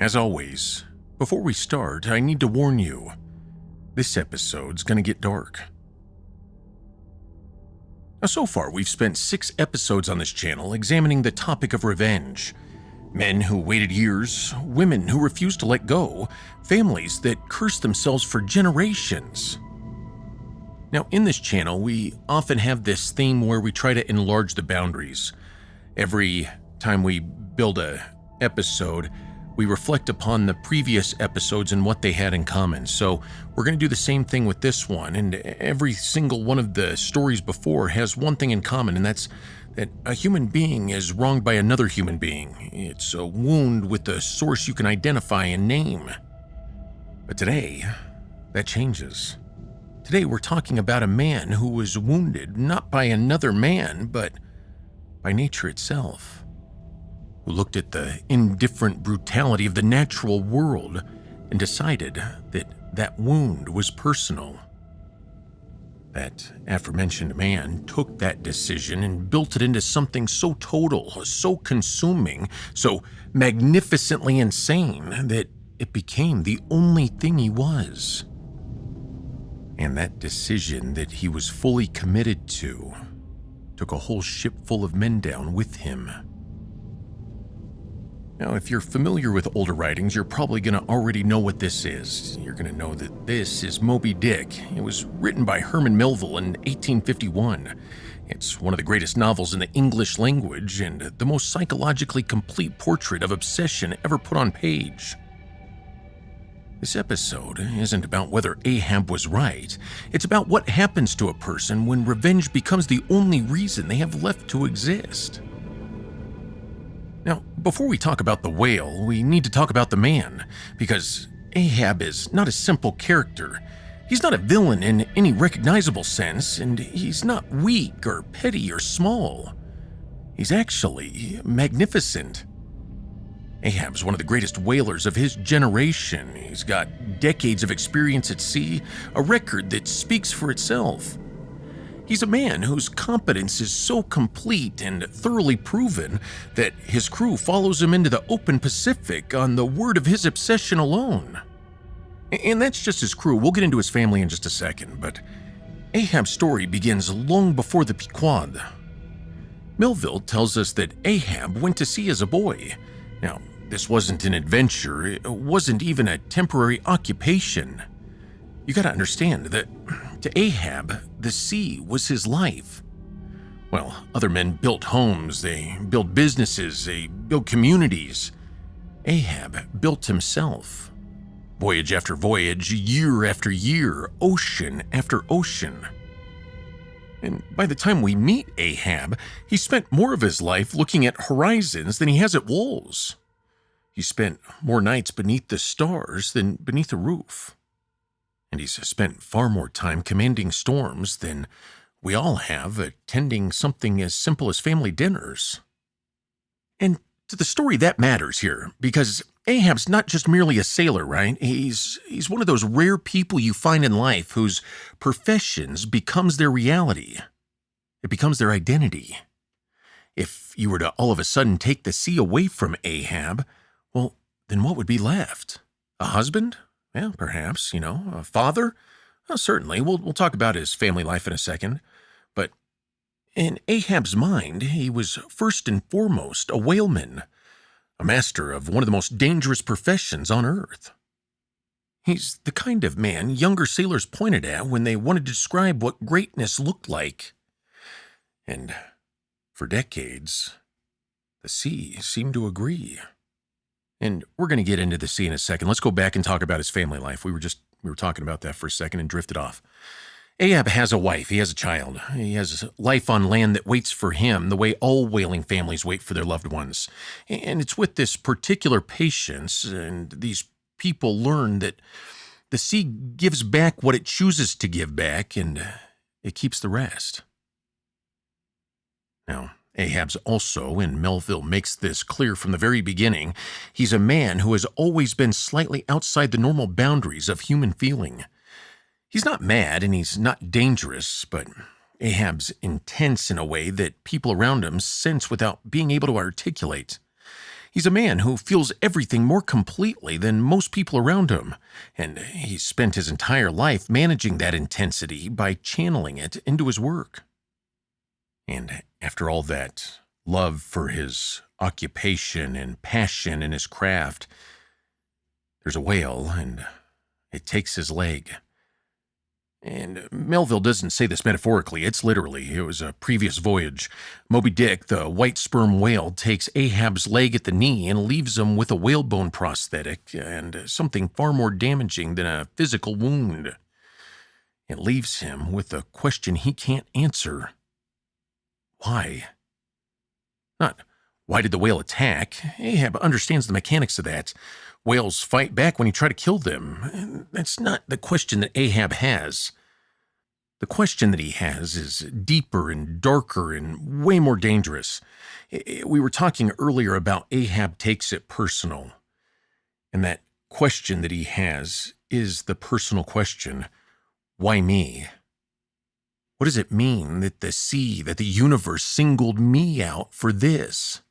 As always, before we start, I need to warn you, this episode's gonna get dark. Now, so far, we've spent 6 episodes on this channel examining the topic of revenge. Men who waited years, women who refused to let go, families that cursed themselves for generations. Now, in this channel, we often have this theme where we try to enlarge the boundaries. Every time we build a episode, we reflect upon the previous episodes and what they had in common. So we're going to do the same thing with this one, and every single one of the stories before has one thing in common, and that's that a human being is wronged by another human being. It's a wound with a source you can identify and name. But today, that changes. Today we're talking about a man who was wounded not by another man, but by nature itself, who looked at the indifferent brutality of the natural world and decided that that wound was personal. That aforementioned man took that decision and built it into something so total, so consuming, so magnificently insane that it became the only thing he was. And that decision that he was fully committed to took a whole ship full of men down with him. Now, if you're familiar with older writings, you're probably going to already know what this is. You're going to know that this is Moby-Dick. It was written by Herman Melville in 1851. It's one of the greatest novels in the English language and the most psychologically complete portrait of obsession ever put on page. This episode isn't about whether Ahab was right. It's about what happens to a person when revenge becomes the only reason they have left to exist. Now, before we talk about the whale, we need to talk about the man, because Ahab is not a simple character. He's not a villain in any recognizable sense, and he's not weak or petty or small. He's actually magnificent. Ahab's one of the greatest whalers of his generation. He's got decades of experience at sea, a record that speaks for itself. He's a man whose competence is so complete and thoroughly proven that his crew follows him into the open Pacific on the word of his obsession alone. And that's just his crew. We'll get into his family in just a second, but Ahab's story begins long before the Pequod. Melville tells us that Ahab went to sea as a boy. Now, this wasn't an adventure. It wasn't even a temporary occupation. You gotta understand that to Ahab, the sea was his life. Well, other men built homes, they built businesses, they built communities. Ahab built himself. Voyage after voyage, year after year, ocean after ocean. And by the time we meet Ahab, he spent more of his life looking at horizons than he has at walls. He spent more nights beneath the stars than beneath a roof. And he's spent far more time commanding storms than we all have attending something as simple as family dinners. And to the story that matters here, because Ahab's not just merely a sailor, right? He's one of those rare people you find in life whose professions becomes their reality. It becomes their identity. If you were to all of a sudden take the sea away from Ahab, well, then what would be left? A husband? Yeah, perhaps, a father? Well, certainly. We'll talk about his family life in a second. But in Ahab's mind, he was first and foremost a whaleman, a master of one of the most dangerous professions on earth. He's the kind of man younger sailors pointed at when they wanted to describe what greatness looked like. And for decades, the sea seemed to agree. And we're going to get into the sea in a second. Let's go back and talk about his family life. We were talking about that for a second and drifted off. Ahab has a wife. He has a child. He has life on land that waits for him the way all whaling families wait for their loved ones. And it's with this particular patience, and these people learn that the sea gives back what it chooses to give back, and it keeps the rest. Now, Ahab's also, and Melville makes this clear from the very beginning, he's a man who has always been slightly outside the normal boundaries of human feeling. He's not mad and he's not dangerous, but Ahab's intense in a way that people around him sense without being able to articulate. He's a man who feels everything more completely than most people around him, and he's spent his entire life managing that intensity by channeling it into his work. And after all that love for his occupation and passion in his craft, there's a whale, and it takes his leg. And Melville doesn't say this metaphorically, it's literally. It was a previous voyage. Moby-Dick, the white sperm whale, takes Ahab's leg at the knee and leaves him with a whalebone prosthetic and something far more damaging than a physical wound. It leaves him with a question he can't answer. Why? Not, why did the whale attack? Ahab understands the mechanics of that. Whales fight back when you try to kill them. That's not the question that Ahab has. The question that he has is deeper and darker and way more dangerous. We were talking earlier about Ahab takes it personal. And that question that he has is the personal question, why me? What does it mean that the sea, that the universe singled me out for this?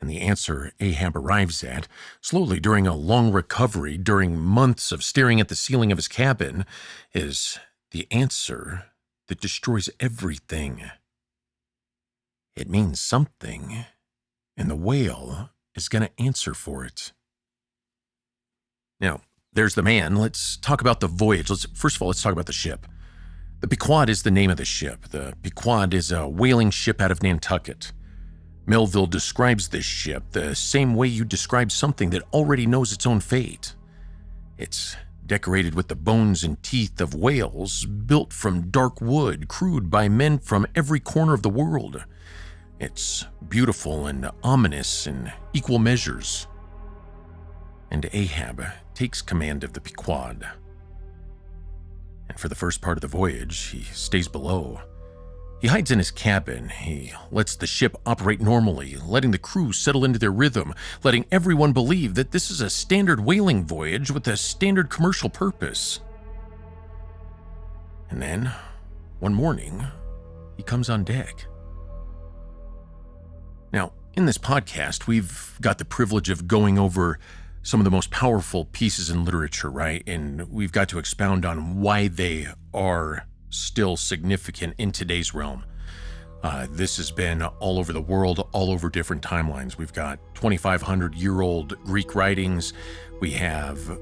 And the answer Ahab arrives at, slowly during a long recovery, during months of staring at the ceiling of his cabin, is the answer that destroys everything. It means something, and the whale is going to answer for it. Now, there's the man. Let's talk about the voyage. First of all, let's talk about the ship. The Pequod is the name of the ship. The Pequod is a whaling ship out of Nantucket. Melville describes this ship the same way you describe something that already knows its own fate. It's decorated with the bones and teeth of whales, built from dark wood, crewed by men from every corner of the world. It's beautiful and ominous in equal measures. And Ahab takes command of the Pequod. And for the first part of the voyage, he stays below. He hides in his cabin. He lets the ship operate normally, letting the crew settle into their rhythm, letting everyone believe that this is a standard whaling voyage with a standard commercial purpose. And then, one morning, he comes on deck. Now, in this podcast, we've got the privilege of going over some of the most powerful pieces in literature, right? And we've got to expound on why they are still significant in today's realm. This has been all over the world, all over different timelines. We've got 2,500-year-old Greek writings. We have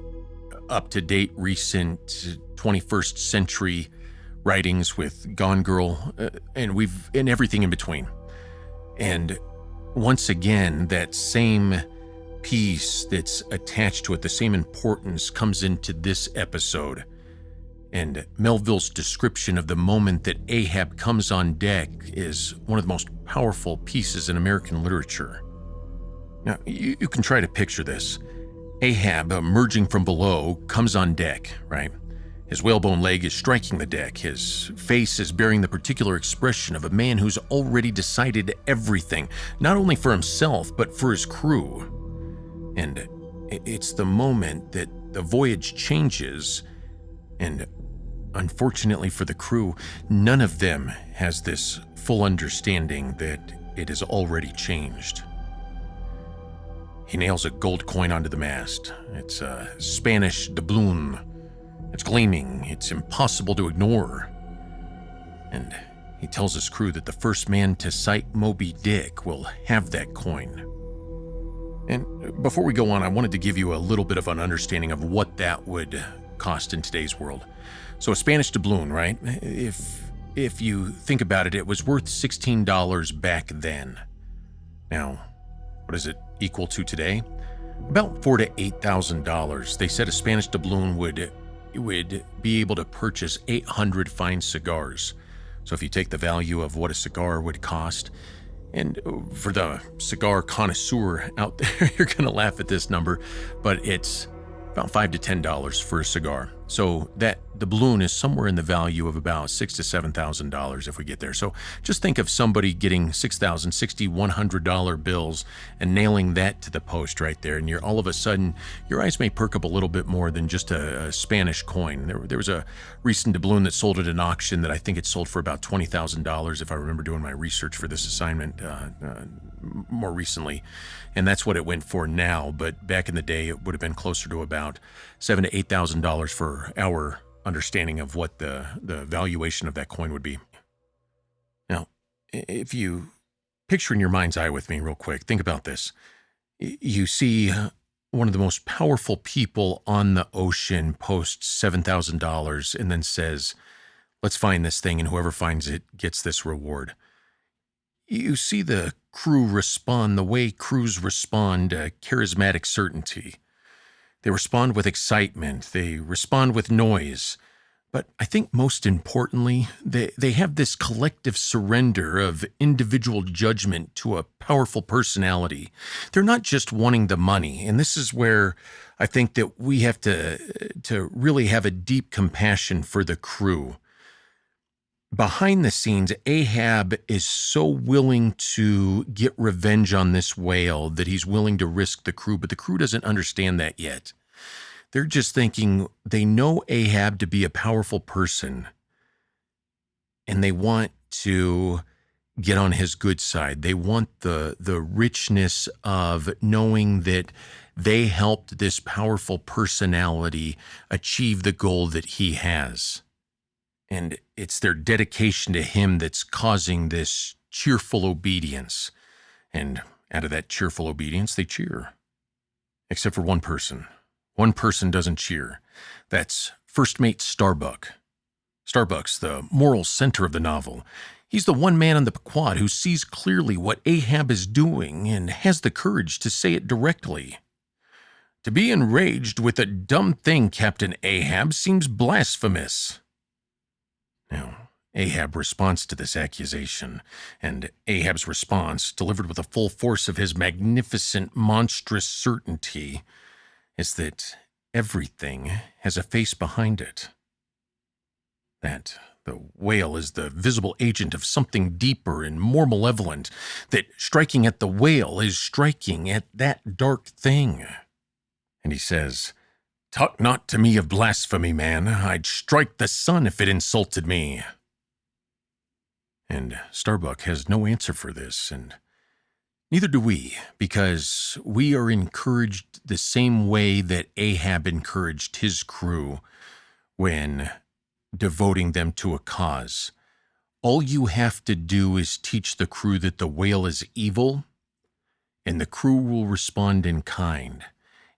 up-to-date, recent 21st century writings with Gone Girl, and everything in between. And once again, that same piece that's attached to it, the same importance, comes into this episode. And Melville's description of the moment that Ahab comes on deck is one of the most powerful pieces in American literature. Now, you can try to picture this. Ahab, emerging from below, comes on deck, right? His whalebone leg is striking the deck. His face is bearing the particular expression of a man who's already decided everything, not only for himself, but for his crew. And it's the moment that the voyage changes, and unfortunately for the crew, none of them has this full understanding that it has already changed. He nails a gold coin onto the mast. It's a Spanish doubloon. It's gleaming. It's impossible to ignore. And he tells his crew that the first man to sight Moby-Dick will have that coin. And before we go on, I wanted to give you a little bit of an understanding of what that would cost in today's world. So a Spanish doubloon, right? If you think about it, it was worth $16 back then. Now, what does it equal to today? About $4,000 to $8,000. They said a Spanish doubloon would be able to purchase 800 fine cigars. So if you take the value of what a cigar would cost, and for the cigar connoisseur out there, you're going to laugh at this number, but it's about $5 to $10 for a cigar. So that the balloon is somewhere in the value of about $6,000 to $7,000 if we get there. So just think of somebody getting $6,000, $60, $100 bills and nailing that to the post right there. And you're all of a sudden, your eyes may perk up a little bit more than just a Spanish coin. There was a recent doubloon that sold at an auction that I think it sold for about $20,000 if I remember doing my research for this assignment more recently. And that's what it went for now. But back in the day, it would have been closer to about $7,000 to $8,000 for our understanding of what the valuation of that coin would be. Now, if you picture in your mind's eye with me real quick, think about this. You see one of the most powerful people on the ocean posts $7,000 and then says, let's find this thing, and whoever finds it gets this reward. You see the crew respond the way crews respond to charismatic certainty. They respond with excitement. They respond with noise. But I think most importantly, they have this collective surrender of individual judgment to a powerful personality. They're not just wanting the money. And this is where I think that we have to really have a deep compassion for the crew. Behind the scenes, Ahab is so willing to get revenge on this whale that he's willing to risk the crew, but the crew doesn't understand that yet. They're just thinking they know Ahab to be a powerful person, and they want to get on his good side. They want the richness of knowing that they helped this powerful personality achieve the goal that he has. And it's their dedication to him that's causing this cheerful obedience. And out of that cheerful obedience, they cheer. Except for one person. One person doesn't cheer. That's First Mate Starbuck. Starbuck's the moral center of the novel. He's the one man on the Pequod who sees clearly what Ahab is doing and has the courage to say it directly. To be enraged with a dumb thing, Captain Ahab, seems blasphemous. Now, Ahab responds to this accusation, and Ahab's response, delivered with the full force of his magnificent, monstrous certainty, is that everything has a face behind it. That the whale is the visible agent of something deeper and more malevolent, that striking at the whale is striking at that dark thing. And he says, "Talk not to me of blasphemy, man. I'd strike the sun if it insulted me." And Starbuck has no answer for this, and neither do we, because we are encouraged the same way that Ahab encouraged his crew when devoting them to a cause. All you have to do is teach the crew that the whale is evil, and the crew will respond in kind.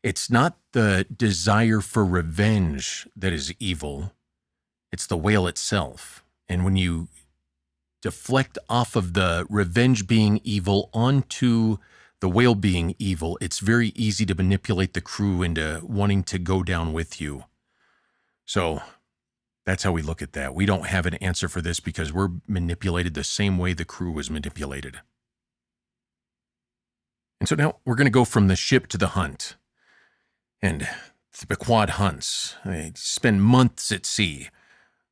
It's not the desire for revenge that is evil. It's the whale itself. And when you deflect off of the revenge being evil onto the whale being evil, it's very easy to manipulate the crew into wanting to go down with you. So that's how we look at that. We don't have an answer for this because we're manipulated the same way the crew was manipulated. And so now we're going to go from the ship to the hunt. And the Pequod hunts. They spend months at sea.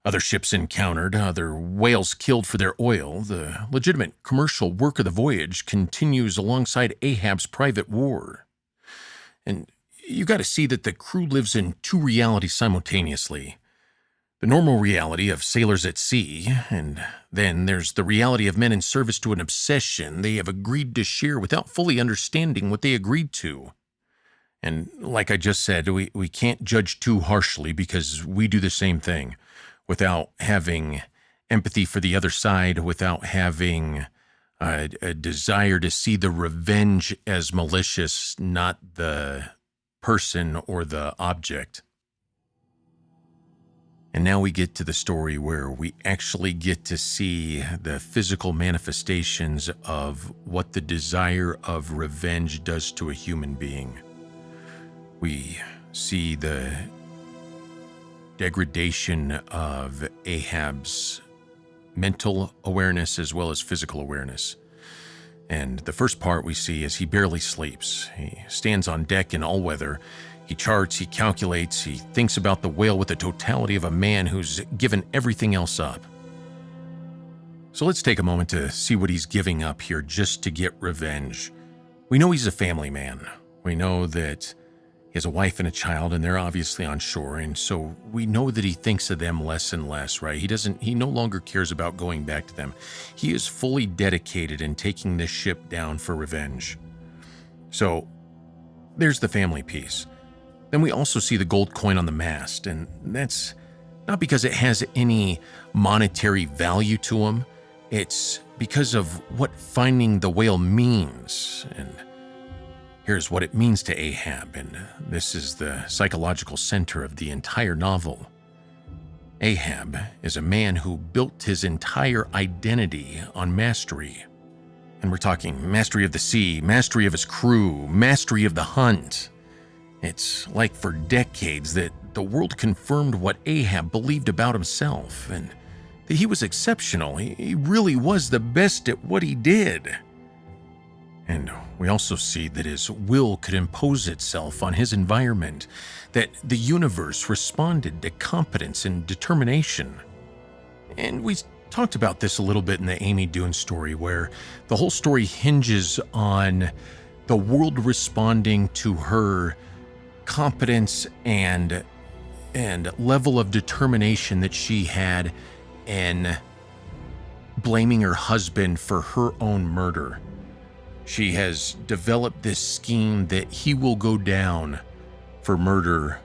Other ships encountered, other whales killed for their oil. The legitimate commercial work of the voyage continues alongside Ahab's private war. And you got to see that the crew lives in two realities simultaneously. The normal reality of sailors at sea, and then there's the reality of men in service to an obsession they have agreed to share without fully understanding what they agreed to. And like I just said, we can't judge too harshly because we do the same thing without having empathy for the other side, without having a desire to see the revenge as malicious, not the person or the object. And now we get to the story where we actually get to see the physical manifestations of what the desire of revenge does to a human being. We see the degradation of Ahab's mental awareness as well as physical awareness. And the first part we see is he barely sleeps. He stands on deck in all weather. He charts, he calculates, he thinks about the whale with the totality of a man who's given everything else up. So let's take a moment to see what he's giving up here just to get revenge. We know he's a family man. We know that he has a wife and a child, and they're obviously on shore, and so we know that he thinks of them less and less, right? He no longer cares about going back to them. He is fully dedicated in taking this ship down for revenge. So there's the family piece. Then we also see the gold coin on the mast, and that's not because it has any monetary value to him. It's because of what finding the whale means. And here's what it means to Ahab, and this is the psychological center of the entire novel. Ahab is a man who built his entire identity on mastery. And we're talking mastery of the sea, mastery of his crew, mastery of the hunt. It's like for decades that the world confirmed what Ahab believed about himself, and that he was exceptional. He really was the best at what he did. And we also see that his will could impose itself on his environment, that the universe responded to competence and determination. And we talked about this a little bit in the Amy Doon story, where the whole story hinges on the world responding to her competence and level of determination that she had in blaming her husband for her own murder. She has developed this scheme that he will go down for murder,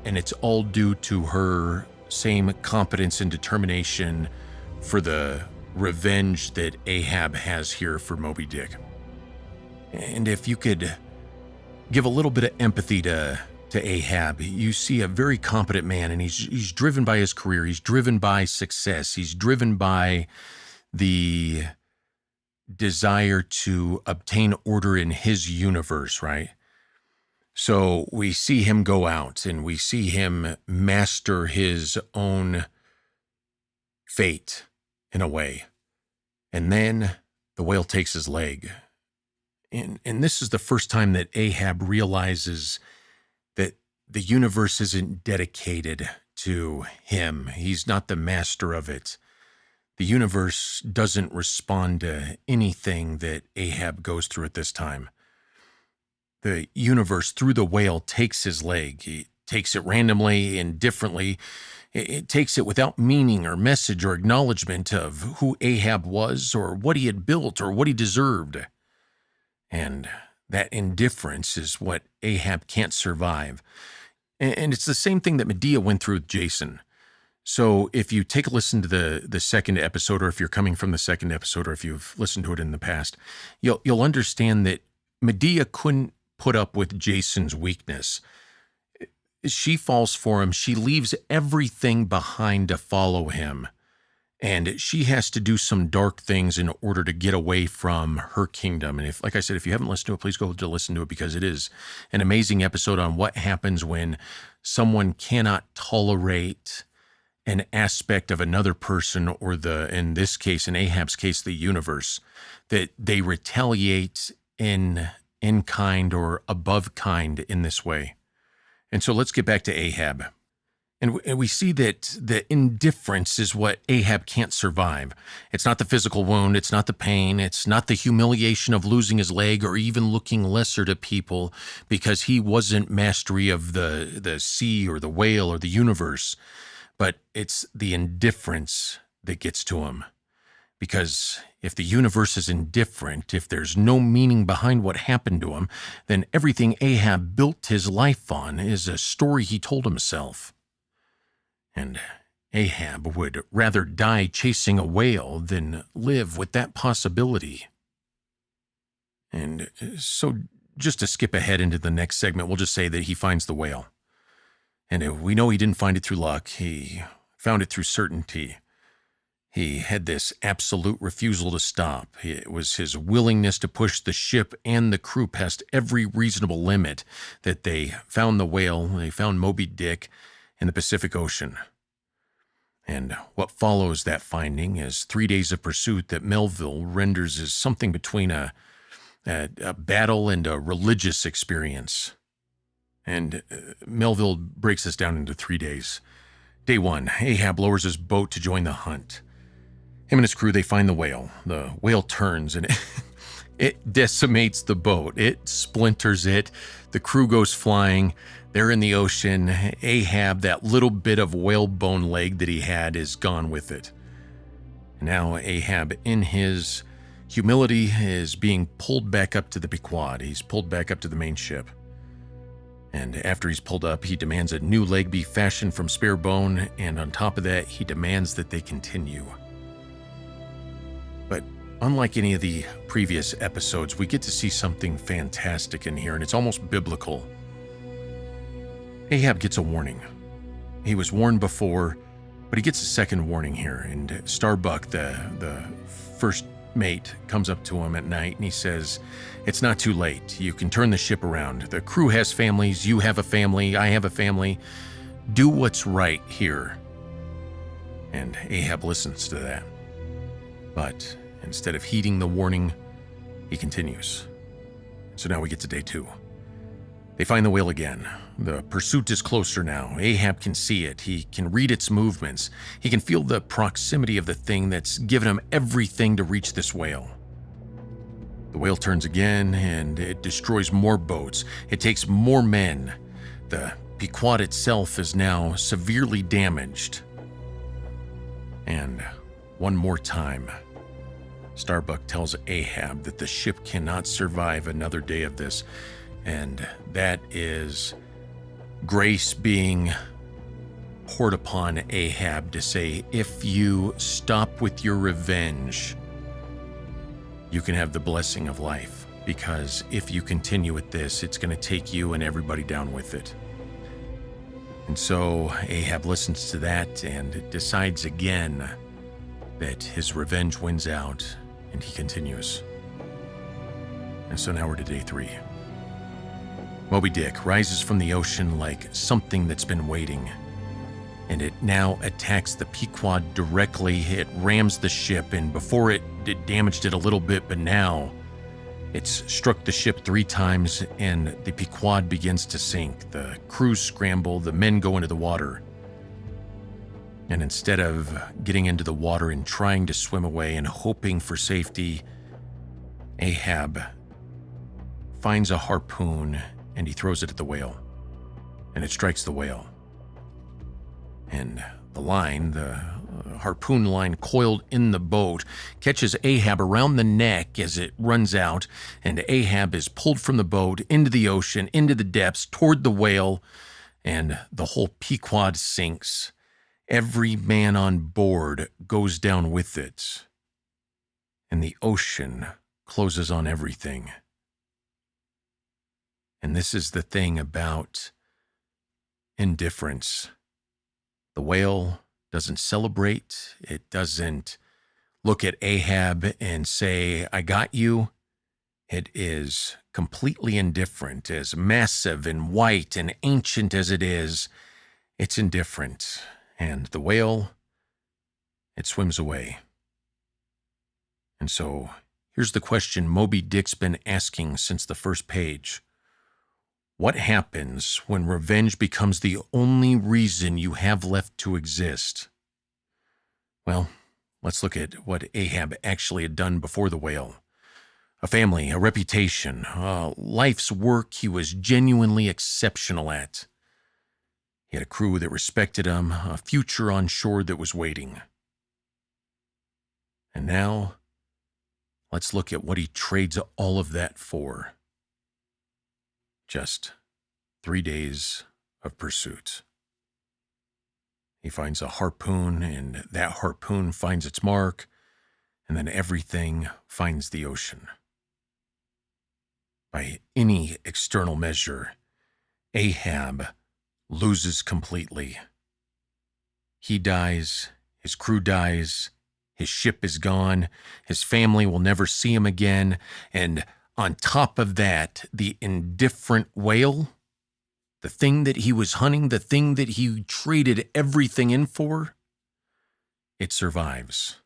and it's all due to her same competence and determination for the revenge that Ahab has here for Moby-Dick. And if you could give a little bit of empathy to Ahab, you see a very competent man, and he's driven by his career, he's driven by success, he's driven by the desire to obtain order in his universe, right? So we see him go out and we see him master his own fate in a way. And then the whale takes his leg. And this is the first time that Ahab realizes that the universe isn't dedicated to him. He's not the master of it. The universe doesn't respond to anything that Ahab goes through at this time. The universe, through the whale, takes his leg. He takes it randomly, indifferently. It takes it without meaning or message or acknowledgement of who Ahab was or what he had built or what he deserved. And that indifference is what Ahab can't survive. And it's the same thing that Medea went through with Jason. So if you take a listen to the second episode, or if you're coming from the second episode, or if you've listened to it in the past, you'll understand that Medea couldn't put up with Jason's weakness. She falls for him. She leaves everything behind to follow him. And she has to do some dark things in order to get away from her kingdom. And like I said, if you haven't listened to it, please go to listen to it, because it is an amazing episode on what happens when someone cannot tolerate an aspect of another person, or in this case, in Ahab's case, the universe, that they retaliate in kind or above kind in this way. And so let's get back to Ahab. And we see that the indifference is what Ahab can't survive. It's not the physical wound, it's not the pain, it's not the humiliation of losing his leg or even looking lesser to people because he wasn't mastery of the sea or the whale or the universe. But it's the indifference that gets to him. Because if the universe is indifferent, if there's no meaning behind what happened to him, then everything Ahab built his life on is a story he told himself. And Ahab would rather die chasing a whale than live with that possibility. And so just to skip ahead into the next segment, we'll just say that he finds the whale. And we know he didn't find it through luck. He found it through certainty. He had this absolute refusal to stop. It was his willingness to push the ship and the crew past every reasonable limit that they found the whale, they found Moby-Dick in the Pacific Ocean. And what follows that finding is 3 days of pursuit that Melville renders as something between a battle and a religious experience. And Melville breaks this down into 3 days. Day 1, Ahab lowers his boat to join the hunt. Him and his crew, they find the whale. The whale turns and it decimates the boat. It splinters it. The crew goes flying. They're in the ocean. Ahab, that little bit of whalebone leg that he had, is gone with it. Now Ahab, in his humility, is being pulled back up to the Pequod. He's pulled back up to the main ship. And after he's pulled up, he demands a new leg be fashioned from spare bone, and on top of that, he demands that they continue. But unlike any of the previous episodes, we get to see something fantastic in here, and it's almost biblical. Ahab gets a warning. He was warned before, but he gets a second warning here, and Starbuck, the first mate, comes up to him at night and he says, "It's not too late. You can turn the ship around. The crew has families. You have a family. I have a family. Do what's right here." And Ahab listens to that. But instead of heeding the warning, he continues. So now we get to day 2. They find the whale again. The pursuit is closer now. Ahab can see it. He can read its movements. He can feel the proximity of the thing that's given him everything to reach this whale. The whale turns again, and it destroys more boats. It takes more men. The Pequod itself is now severely damaged. And one more time, Starbuck tells Ahab that the ship cannot survive another day of this, and that is grace being poured upon Ahab to say, if you stop with your revenge, you can have the blessing of life, because if you continue with this, it's going to take you and everybody down with it. And so Ahab listens to that and decides again that his revenge wins out, and he continues. And so now we're to day 3. Moby-Dick rises from the ocean like something that's been waiting, and it now attacks the Pequod directly. It rams the ship, and before it damaged it a little bit, but now it's struck the ship 3 times, and the Pequod begins to sink. The crews scramble, the men go into the water. And instead of getting into the water and trying to swim away and hoping for safety, Ahab finds a harpoon and he throws it at the whale. And it strikes the whale. And the line, the harpoon line coiled in the boat, catches Ahab around the neck as it runs out, and Ahab is pulled from the boat into the ocean, into the depths, toward the whale, and the whole Pequod sinks. Every man on board goes down with it, and the ocean closes on everything. And this is the thing about indifference. The whale doesn't celebrate. It doesn't look at Ahab and say, "I got you." It is completely indifferent. As massive and white and ancient as it is, it's indifferent. And the whale, it swims away. And so here's the question Moby-Dick's been asking since the first page. What happens when revenge becomes the only reason you have left to exist? Well, let's look at what Ahab actually had done before the whale. A family, a reputation, a life's work he was genuinely exceptional at. He had a crew that respected him, a future on shore that was waiting. And now, let's look at what he trades all of that for. Just 3 days of pursuit. He finds a harpoon, and that harpoon finds its mark, and then everything finds the ocean. By any external measure, Ahab loses completely. He dies, his crew dies, his ship is gone, his family will never see him again, and on top of that, the indifferent whale, the thing that he was hunting, the thing that he traded everything in for, it survives.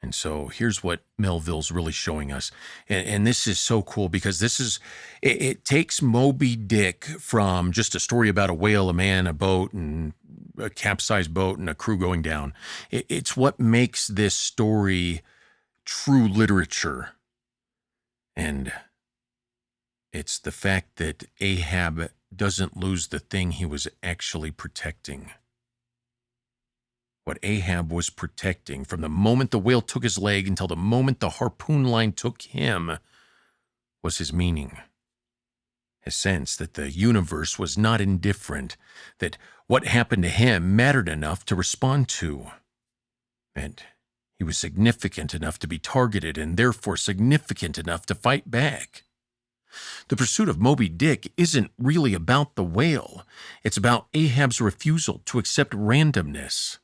And so here's what Melville's really showing us. And this is so cool because it takes Moby Dick from just a story about a whale, a man, a boat, and a capsized boat and a crew going down. It's what makes this story true literature. And it's the fact that Ahab doesn't lose the thing he was actually protecting. What Ahab was protecting from the moment the whale took his leg until the moment the harpoon line took him was his meaning. His sense that the universe was not indifferent, that what happened to him mattered enough to respond to, that he was significant enough to be targeted and therefore significant enough to fight back. The pursuit of Moby-Dick isn't really about the whale. It's about Ahab's refusal to accept randomness.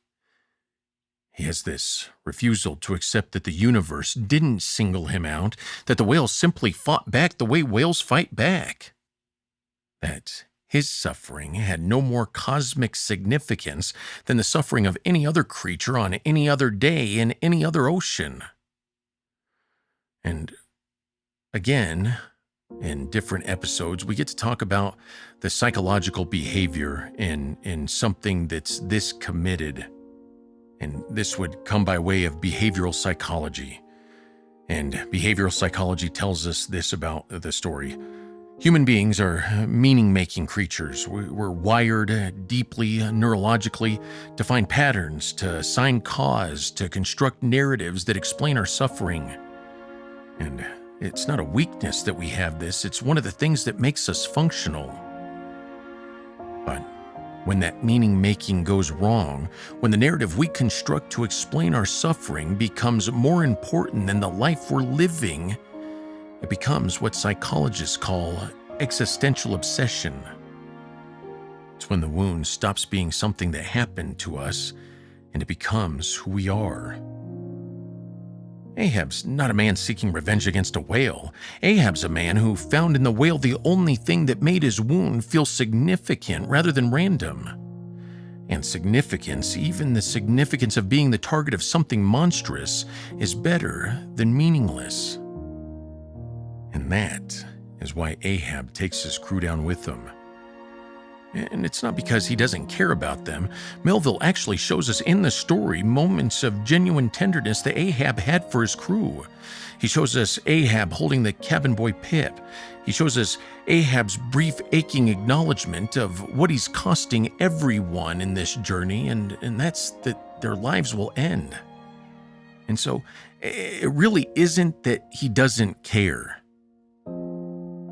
He has this refusal to accept that the universe didn't single him out, that the whale simply fought back the way whales fight back. That his suffering had no more cosmic significance than the suffering of any other creature on any other day in any other ocean. And again, in different episodes, we get to talk about the psychological behavior in something that's this committed. And this would come by way of behavioral psychology. And behavioral psychology tells us this about the story. Human beings are meaning-making creatures. We're wired deeply neurologically to find patterns, to assign cause, to construct narratives that explain our suffering. And it's not a weakness that we have this. It's one of the things that makes us functional. But when that meaning-making goes wrong, when the narrative we construct to explain our suffering becomes more important than the life we're living, it becomes what psychologists call existential obsession. It's when the wound stops being something that happened to us and it becomes who we are. Ahab's not a man seeking revenge against a whale. Ahab's a man who found in the whale the only thing that made his wound feel significant rather than random. And significance, even the significance of being the target of something monstrous, is better than meaningless. And that is why Ahab takes his crew down with him. And it's not because he doesn't care about them. Melville actually shows us in the story moments of genuine tenderness that Ahab had for his crew. He shows us Ahab holding the cabin boy Pip. He shows us Ahab's brief aching acknowledgement of what he's costing everyone in this journey, and that's that their lives will end. And so it really isn't that he doesn't care.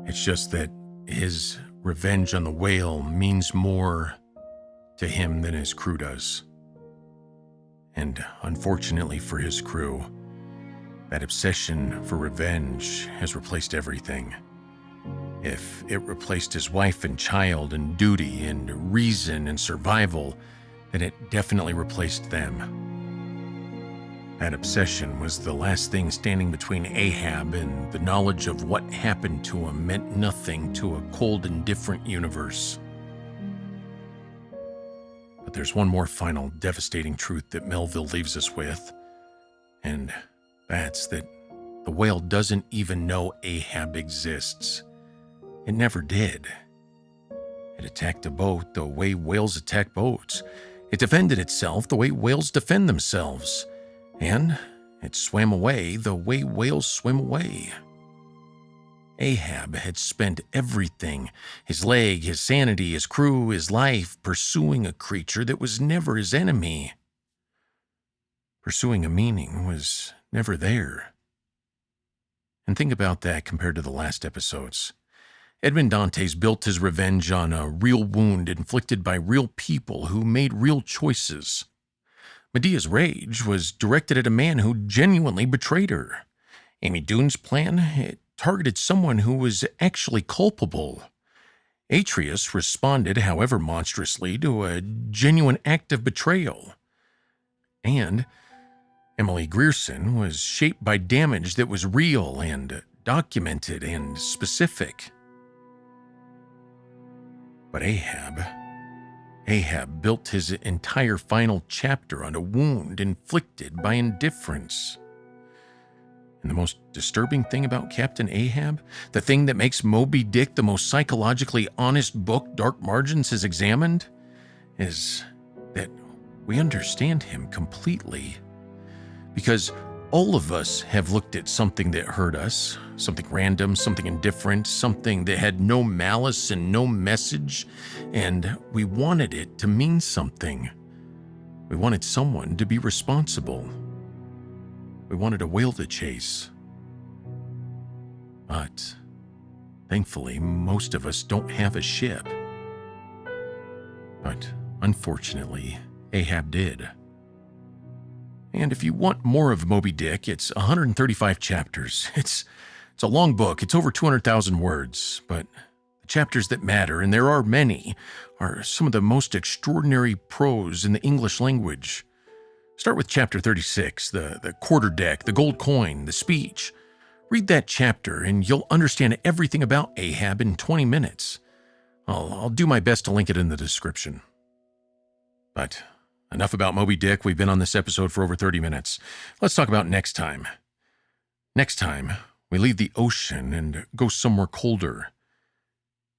It's just that his revenge on the whale means more to him than his crew does. And unfortunately for his crew, that obsession for revenge has replaced everything. If it replaced his wife and child and duty and reason and survival, then it definitely replaced them. That obsession was the last thing standing between Ahab and the knowledge of what happened to him meant nothing to a cold, indifferent universe. But there's one more final devastating truth that Melville leaves us with, and that's that the whale doesn't even know Ahab exists. It never did. It attacked a boat the way whales attack boats. It defended itself the way whales defend themselves. And it swam away the way whales swim away. Ahab had spent everything, his leg, his sanity, his crew, his life, pursuing a creature that was never his enemy. Pursuing a meaning was never there. And think about that compared to the last episodes. Edmond Dantes built his revenge on a real wound inflicted by real people who made real choices. Medea's rage was directed at a man who genuinely betrayed her. Amy Dune's plan, it targeted someone who was actually culpable. Atreus responded, however monstrously, to a genuine act of betrayal. And Emily Grierson was shaped by damage that was real and documented and specific. But Ahab built his entire final chapter on a wound inflicted by indifference. And the most disturbing thing about Captain Ahab, the thing that makes Moby-Dick the most psychologically honest book Dark Margins has examined, is that we understand him completely. Because all of us have looked at something that hurt us, something random, something indifferent, something that had no malice and no message, and we wanted it to mean something. We wanted someone to be responsible. We wanted a whale to chase. But thankfully, most of us don't have a ship. But unfortunately, Ahab did. And if you want more of Moby-Dick, it's 135 chapters. It's a long book. It's over 200,000 words. But the chapters that matter, and there are many, are some of the most extraordinary prose in the English language. Start with chapter 36, the quarterdeck, the gold coin, the speech. Read that chapter and you'll understand everything about Ahab in 20 minutes. I'll do my best to link it in the description. But enough about Moby-Dick. We've been on this episode for over 30 minutes. Let's talk about next time. Next time, we leave the ocean and go somewhere colder.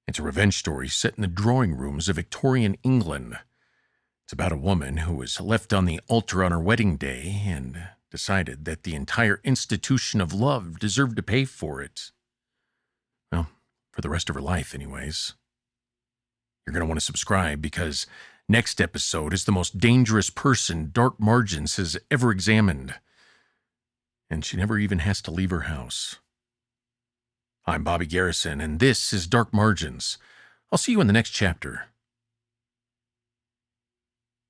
It's a revenge story set in the drawing rooms of Victorian England. It's about a woman who was left on the altar on her wedding day and decided that the entire institution of love deserved to pay for it. Well, for the rest of her life, anyways. You're going to want to subscribe because next episode is the most dangerous person Dark Margins has ever examined. And she never even has to leave her house. I'm Bobby Garrison, and this is Dark Margins. I'll see you in the next chapter.